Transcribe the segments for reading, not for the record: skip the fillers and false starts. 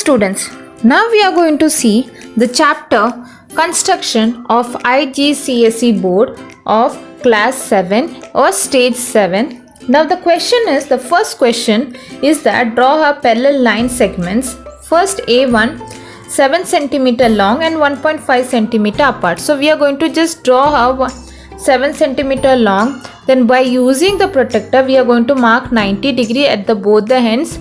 students, now we are going to see the chapter Construction of IGCSE Board of Class 7 or Stage 7. Now the question is, the first question is that draw a parallel line segments, first A1 7 cm long and 1.5 cm apart. So we are going to just draw a 7 cm long. Then by using the protractor we are going to mark 90 degree at both the ends.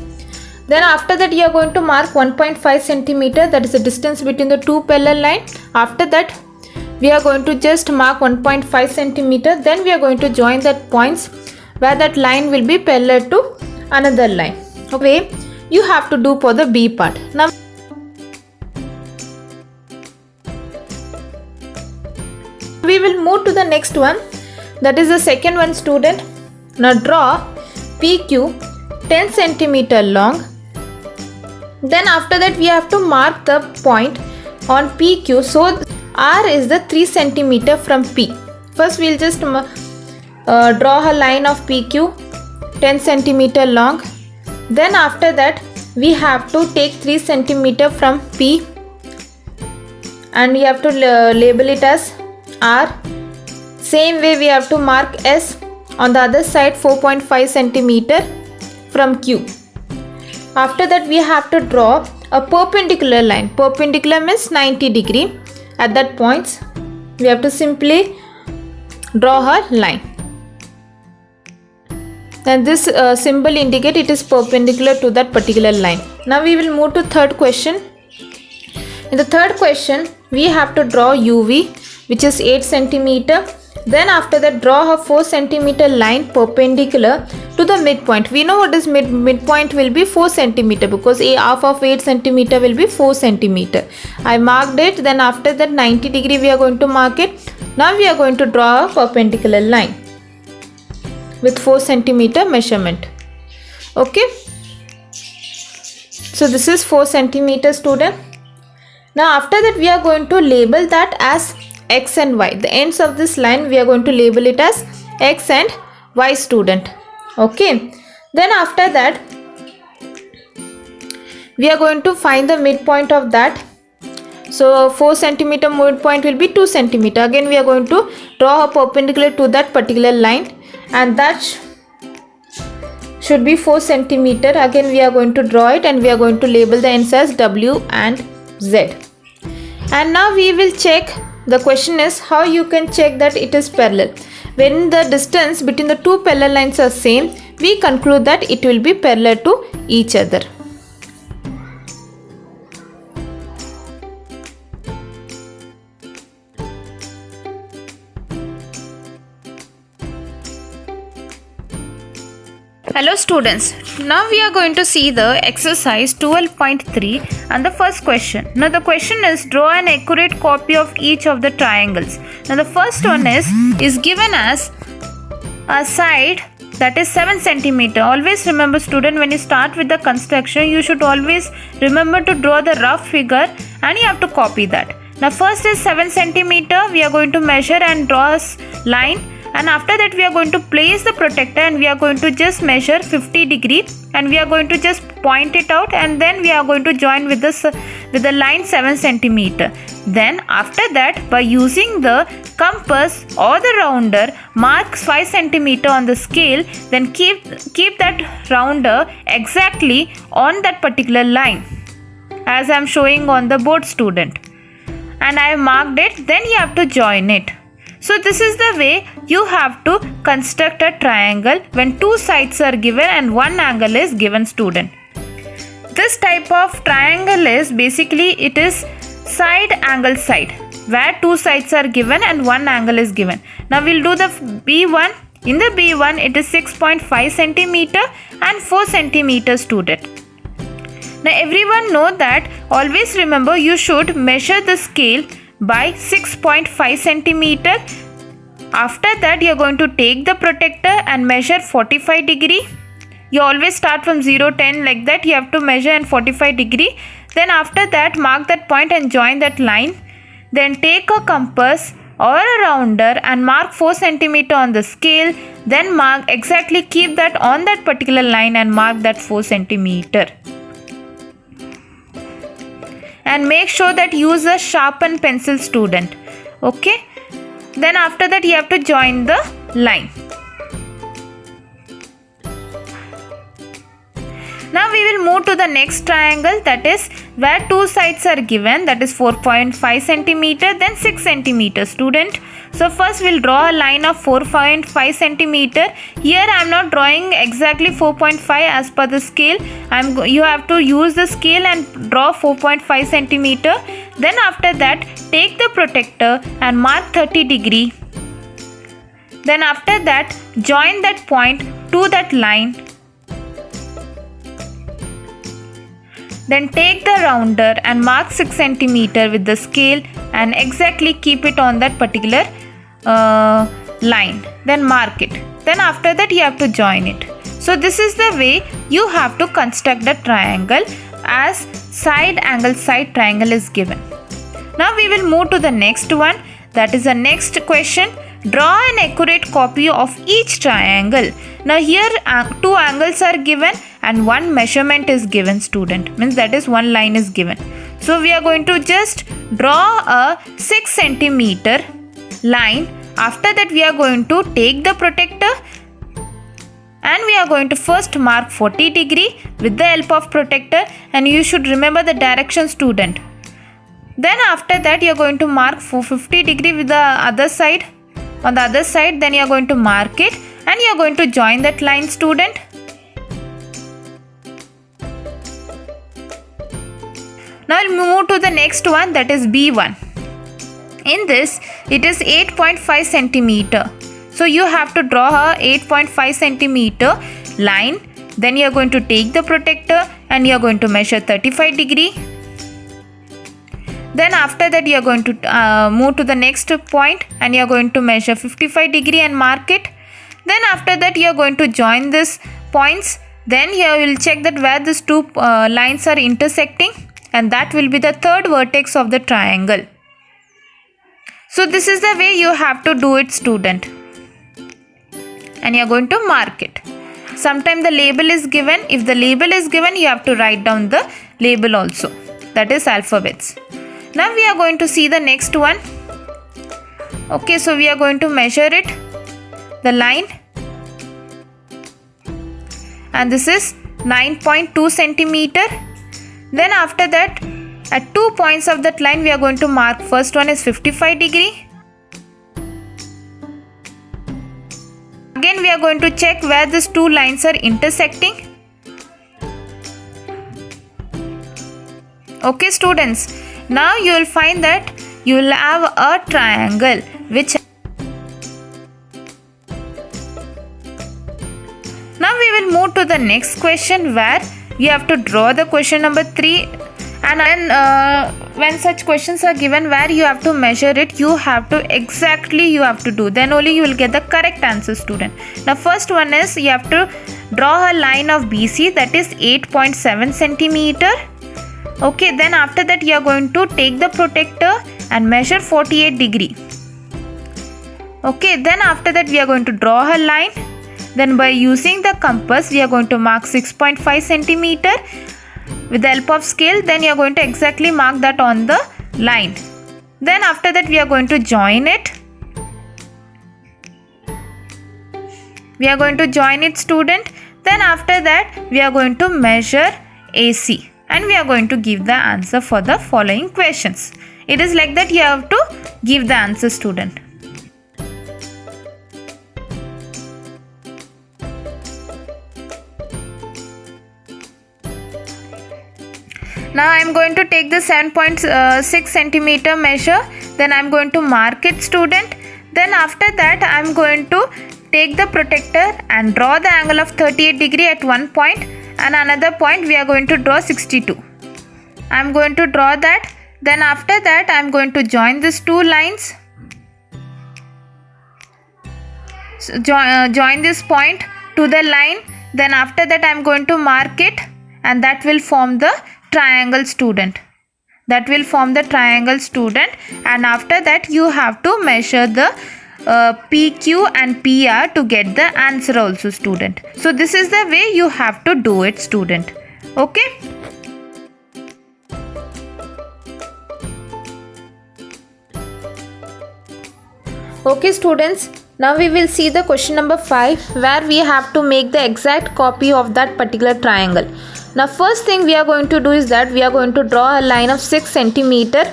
Then after that you are going to mark 1.5 cm, that is the distance between the two parallel lines. After that we are going to just mark 1.5 cm. Then we are going to join that points where that line will be parallel to another line. Okay, you have to do for the B part. Now we will move to the next one, that is the second one, student. Now draw PQ 10 cm long. Then after that we have to mark the point on PQ. So R is the 3 cm from P. First we will just draw a line of PQ 10 cm long. Then after that we have to take 3 cm from P and we have to label it as R. Same way we have to mark S on the other side, 4.5 cm from Q. After that we have to draw a perpendicular line. Perpendicular means 90 degree. At that point we have to simply draw a line. And this symbol indicate it is perpendicular to that particular line. Now we will move to third question. In the third question we have to draw UV, which is 8 cm. Then after that draw a 4 cm line perpendicular to the midpoint. We know what is midpoint will be 4 cm because a half of 8 cm will be 4 cm. I marked it. Then after that 90 degree we are going to mark it. Now we are going to draw a perpendicular line with 4 cm measurement. Okay, so this is 4 cm, student. Now after that we are going to label that as X and Y. The ends of this line we are going to label it as X and Y, student. Okay, then after that we are going to find the midpoint of that. So 4 cm midpoint will be 2 cm. Again we are going to draw a perpendicular to that particular line and that should be 4 cm. Again we are going to draw it and we are going to label the ends as W and Z. And now we will check. The question is how you can check that it is parallel. When the distance between the two parallel lines are same, we conclude that it will be parallel to each other. Hello students, now we are going to see the exercise 12.3 and the first question. Now the question is draw an accurate copy of each of the triangles. Now the first one is given as a side that is 7 cm. Always remember, student, when you start with the construction you should always remember to draw the rough figure and you have to copy that. Now first is 7 cm. We are going to measure and draw a line. And after that we are going to place the protractor and we are going to just measure 50 degree and we are going to just point it out and then we are going to join with the line 7 cm. Then after that by using the compass or the rounder mark 5 cm on the scale, then keep that rounder exactly on that particular line as I am showing on the board, student. And I have marked it, then you have to join it. So this is the way you have to construct a triangle when two sides are given and one angle is given, student. This type of triangle is basically it is side angle side where two sides are given and one angle is given. Now we'll do the B1. In the B1 it is 6.5 cm and 4 cm, student. Now everyone know that always remember you should measure the scale by 6.5 cm. After that you are going to take the protractor and measure 45 degree. You always start from 0, 10 like that. You have to measure and 45 degree. Then after that mark that point and join that line. Then take a compass or a rounder and mark 4 cm on the scale. Then mark exactly, keep that on that particular line and mark that 4 cm. and make sure that use a sharpened pencil, student. Okay, then after that you have to join the line. Now we will move to the next triangle, that is where two sides are given, that is 4.5 centimeter, then 6 centimeter, student. So first we'll draw a line of 4.5 centimeter. Here I am not drawing exactly 4.5 as per the scale. You have to use the scale and draw 4.5 centimeter. Then after that take the protector and mark 30 degree. Then after that join that point to that line. Then take the rounder and mark 6 centimeter with the scale and exactly keep it on that particular line. Then mark it. Then after that you have to join it. So this is the way you have to construct the triangle as side angle side triangle is given. Now we will move to the next one, that is the next question. Draw an accurate copy of each triangle. Now here two angles are given and one measurement is given, student. Means that is one line is given. So we are going to just draw a 6 centimeter line. After that we are going to take the protector and we are going to first mark 40 degree with the help of protector, and you should remember the direction, student. Then after that you are going to mark 450 degree with the other side. On the other side, then you are going to mark it and you are going to join that line, student. Now we'll move to the next one, that is B1. In this, it is 8.5 centimeter. So you have to draw a 8.5 centimeter line. Then you are going to take the protector and you are going to measure 35 degree. Then after that you are going to move to the next point and you are going to measure 55 degree and mark it. Then after that you are going to join these points. Then here we will check that where these two lines are intersecting, and that will be the third vertex of the triangle. So this is the way you have to do it, student. And you are going to mark it. Sometimes the label is given. If the label is given, you have to write down the label also. That is alphabets. Now we are going to see the next one. Okay, so we are going to measure it, the line, and this is 9.2 centimeter. Then after that at 2 points of that line we are going to mark. First one is 55 degree. Again we are going to check where these two lines are intersecting. Okay, students. Now you will find that you will have a triangle which. Now we will move to the next question where you have to draw the question number 3, and then when such questions are given where you have to measure it, you have to do, then only you will get the correct answer, student. Now first one is you have to draw a line of BC, that is 8.7 centimeter. Okay, then after that you are going to take the protector and measure 48 degree. Okay, then after that we are going to draw a line. Then by using the compass we are going to mark 6.5 centimeter with the help of scale. Then you are going to exactly mark that on the line. Then after that we are going to join it. We are going to join it, student. Then after that we are going to measure AC. And we are going to give the answer for the following questions. It is like that you have to give the answer, student. Now I am going to take the 7.6 centimeter measure. Then I am going to mark it, student. Then after that I am going to take the protector and draw the angle of 38 degree at one point. And another point we are going to draw 62. I am going to draw that. Then after that I am going to join these two lines. So join this point to the line. Then after that I am going to mark it, and that will form the triangle, student. That will form the triangle, student. And after that you have to measure the PQ and PR to get the answer also, student. So this is the way you have to do it, student. Okay. Okay students, now we will see the question number 5 where we have to make the exact copy of that particular triangle. Now first thing we are going to do is that we are going to draw a line of 6 centimeter.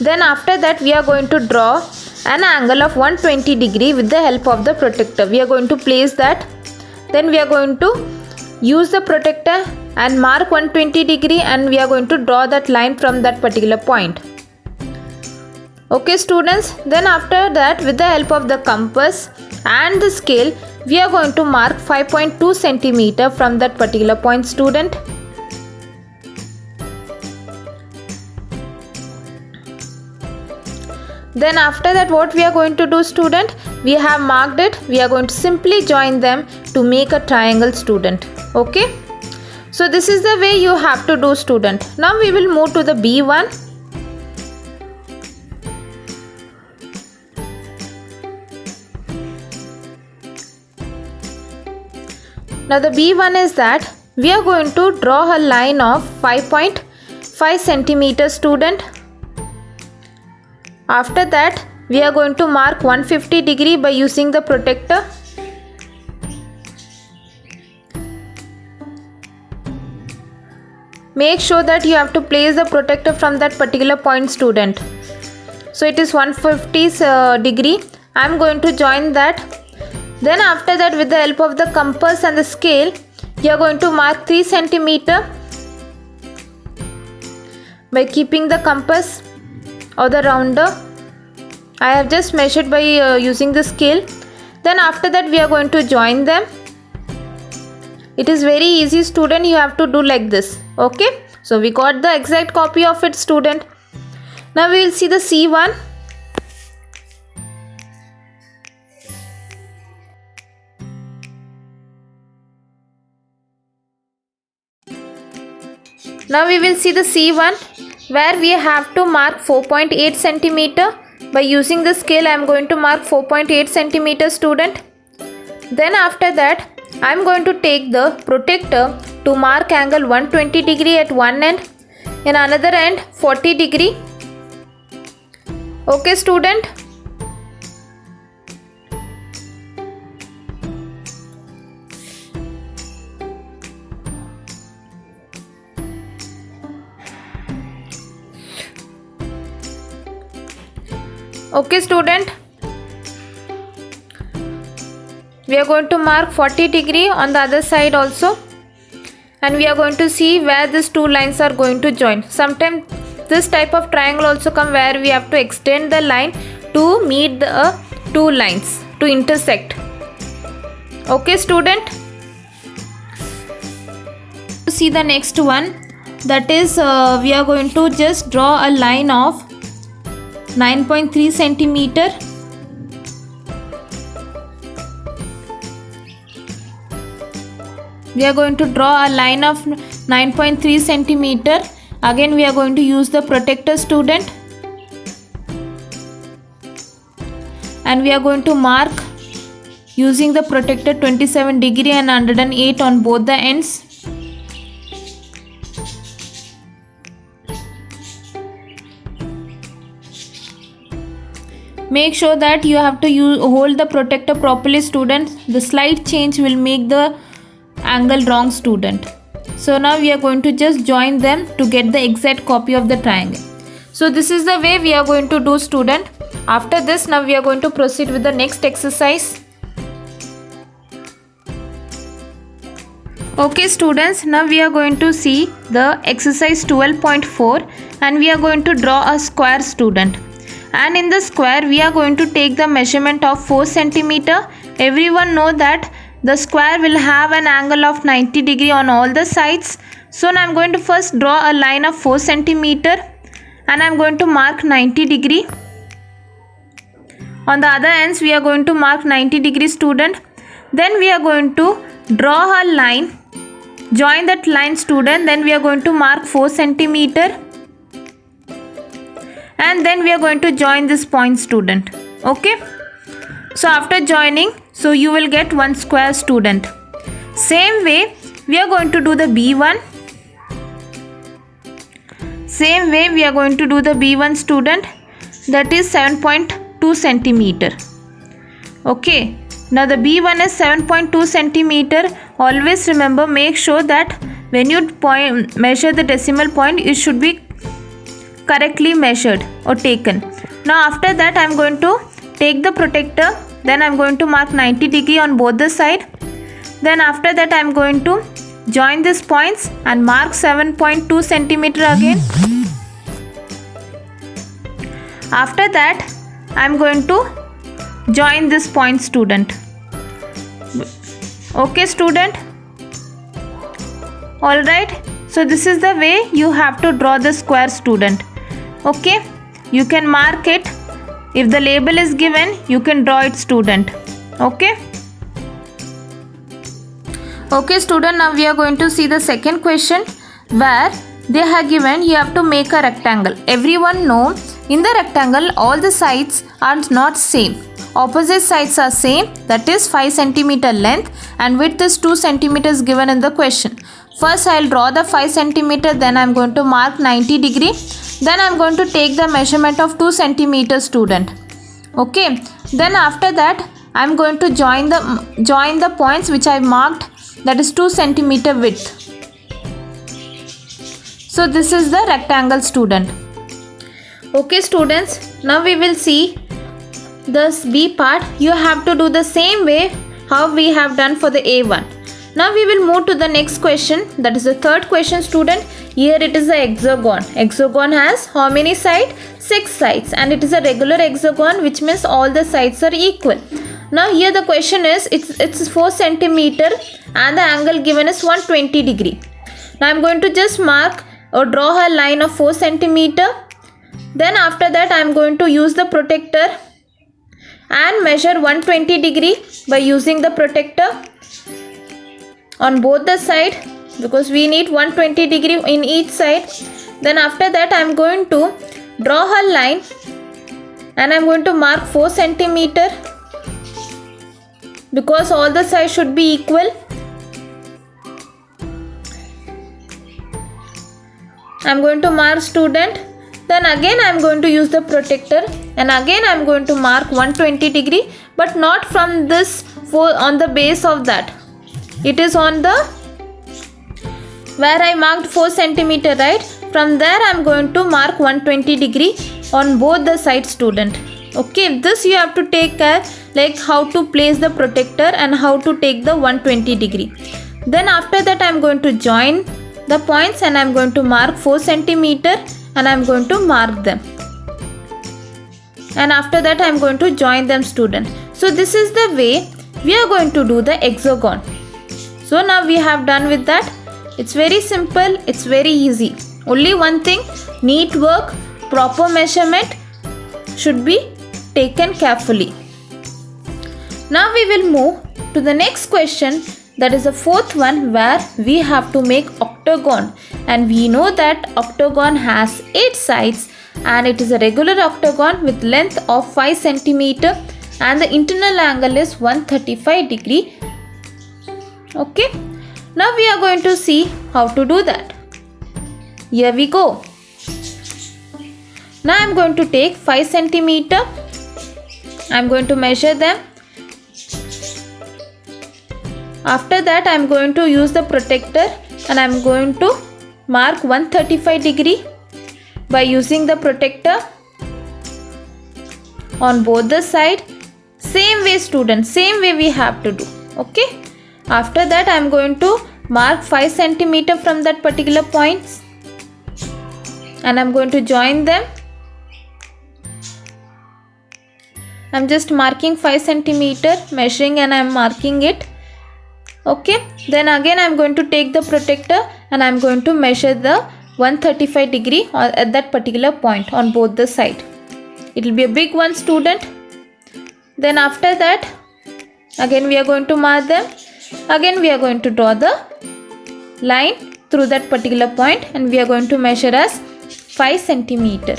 Then after that we are going to draw an angle of 120 degree with the help of the protractor. We are going to place that. Then we are going to use the protractor and mark 120 degree and we are going to draw that line from that particular point. Okay students, then after that with the help of the compass and the scale we are going to mark 5.2 centimeter from that particular point student. Then after that what we are going to do student, we have marked it, we are going to simply join them to make a triangle student. Okay, so this is the way you have to do student. Now we will move to the B1. Now the B1 is that we are going to draw a line of 5.5 centimeter student. After that we are going to mark 150 degree by using the protractor. Make sure that you have to place the protractor from that particular point student. So it is 150 degree. I am going to join that. Then after that with the help of the compass and the scale you are going to mark 3 centimeter by keeping the compass or the rounder. I have just measured by using the scale. Then after that we are going to join them. It is very easy student, you have to do like this. Okay, so we got the exact copy of it student. Now we will see the C1. Now we will see the C1 where we have to mark 4.8 centimeter. By using the scale I am going to mark 4.8 centimeter student. Then after that I am going to take the protractor to mark angle 120 degree at one end, in another end 40 degree. Okay student. Okay student, we are going to mark 40 degree on the other side also, and we are going to see where these two lines are going to join. Sometimes this type of triangle also come where we have to extend the line to meet the two lines to intersect. Okay student, see the next one, that is we are going to just draw a line of 9.3 centimeter. We are going to draw a line of 9.3 centimeter. Again we are going to use the protractor student, and we are going to mark using the protractor 27 degree and 108 on both the ends. Make sure that you have to hold the protractor properly students. The slight change will make the angle wrong student. So now we are going to just join them to get the exact copy of the triangle. So this is the way we are going to do student. After this now we are going to proceed with the next exercise. Okay students, now we are going to see the exercise 12.4 and we are going to draw a square student. And in the square we are going to take the measurement of 4 centimeter. Everyone know that the square will have an angle of 90 degree on all the sides. So now I am going to first draw a line of 4 centimeter and I am going to mark 90 degree. On the other ends we are going to mark 90 degree student. Then we are going to draw a line, join that line student. Then we are going to mark 4 centimeter. And then we are going to join this point student. Okay, so after joining, so you will get one square student. Same way we are going to do the B1. Same way we are going to do the B1 student, that is 7.2 7.2 centimeter. Okay, now the B1 is 7.2 centimeter. Always remember, make sure that when you measure the decimal point, it should be correctly measured or taken. Now after that I am going to take the protector, then I am going to mark 90 degree on both the side. Then after that I am going to join these points and mark 7.2 centimeter again. After that I am going to join this point, student. Okay student, alright, so this is the way you have to draw the square, student. Okay, you can mark it. If the label is given, you can draw it, student. Okay. Okay student, now we are going to see the second question, where they have given you have to make a rectangle. Everyone know in the rectangle all the sides are not same. Opposite sides are same, that is 5 centimeter length and width is 2 centimeters given in the question. First I will draw the 5 centimeter, then I am going to mark 90 degree. Then I am going to take the measurement of 2 centimeters, student. Okay, then after that I am going to join the points which I marked, that is 2 centimeter width. So this is the rectangle, student. Okay students, now we will see this B part. You have to do the same way how we have done for the A1. Now we will move to the next question, that is the third question, student. Here it is a hexagon. Hexagon has how many sides? 6 sides, and it is a regular hexagon, which means all the sides are equal. Now here the question is, it's 4 centimeter and the angle given is 120 degree. Now I am going to just mark or draw a line of 4 centimeter. Then after that I am going to use the protector and measure 120 degree by using the protector on both the side, because we need 120 degree in each side. Then after that I am going to draw a line and I am going to mark 4 centimeter, because all the sides should be equal. I am going to mark, student. Then again I am going to use the protector and again I am going to mark 120 degree, but not from this on the base of that. It is on the where I marked 4 centimeter, right? From there I am going to mark 120 degree on both the sides, student. Okay, this you have to take care, like how to place the protector and how to take the 120 degree. Then after that I am going to join the points and I am going to mark 4 centimeter and I am going to mark them. And after that I am going to join them, student. So this is the way we are going to do the hexagon. So now we have done with that. It's very simple, it's very easy. Only one thing, neat work, proper measurement should be taken carefully. Now we will move to the next question, that is the fourth one, where we have to make octagon, and we know that octagon has 8 sides and it is a regular octagon with length of 5 centimeter and the internal angle is 135 degree. Okay, now we are going to see how to do that. Here we go. Now I am going to take 5 centimeter. I am going to measure them. After that I am going to use the protector and I am going to mark 135 degree by using the protector on both the side. Same way, students, same way we have to do. Okay. After that I am going to mark 5 centimeter from that particular points and I am going to join them. I am just marking 5 centimeter, measuring, and I am marking it. Okay, then again I am going to take the protector and I am going to measure the 135 degree at that particular point on both the side. It will be a big one, student. Then after that again we are going to mark them. Again we are going to draw the line through that particular point and we are going to measure as 5 centimeter.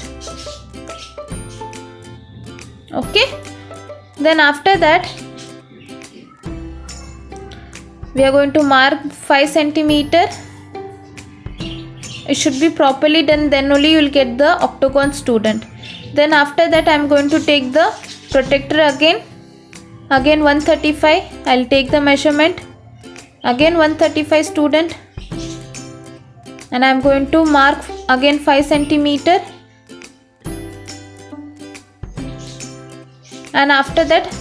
Okay, then after that we are going to mark 5 centimeter. It should be properly done, then only you will get the octagon, student. Then after that I am going to take the protector again 135. I'll take the measurement again 135 student, and I'm going to mark again 5 centimeter, and after that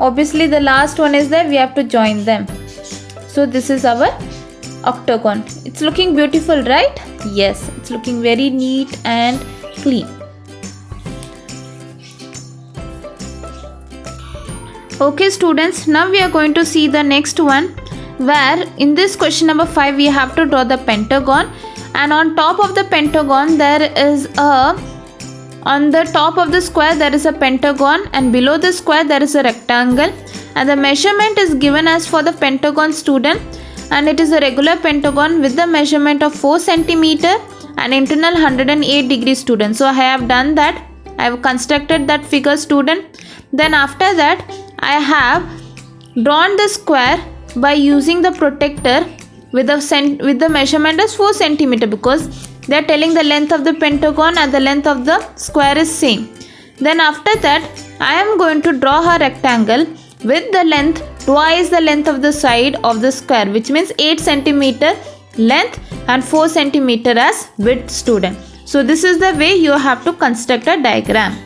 obviously the last one is there, we have to join them. So this is our octagon. It's looking beautiful, right? Yes, it's looking very neat and clean. Okay students, now we are going to see the next one, where in this question number 5 we have to draw the pentagon, and on top of the pentagon there is on the top of the square there is a pentagon, and below the square there is a rectangle, and the measurement is given as for the pentagon student, and it is a regular pentagon with the measurement of 4 centimeter and internal 108 degree student. So I have done that, I have constructed that figure student. Then after that I have drawn the square by using the protector with the measurement as 4 centimeter, because they are telling the length of the pentagon and the length of the square is same. Then after that I am going to draw a rectangle with the length twice the length of the side of the square, which means 8 centimeter length and 4 centimeter as width student. So this is the way you have to construct a diagram.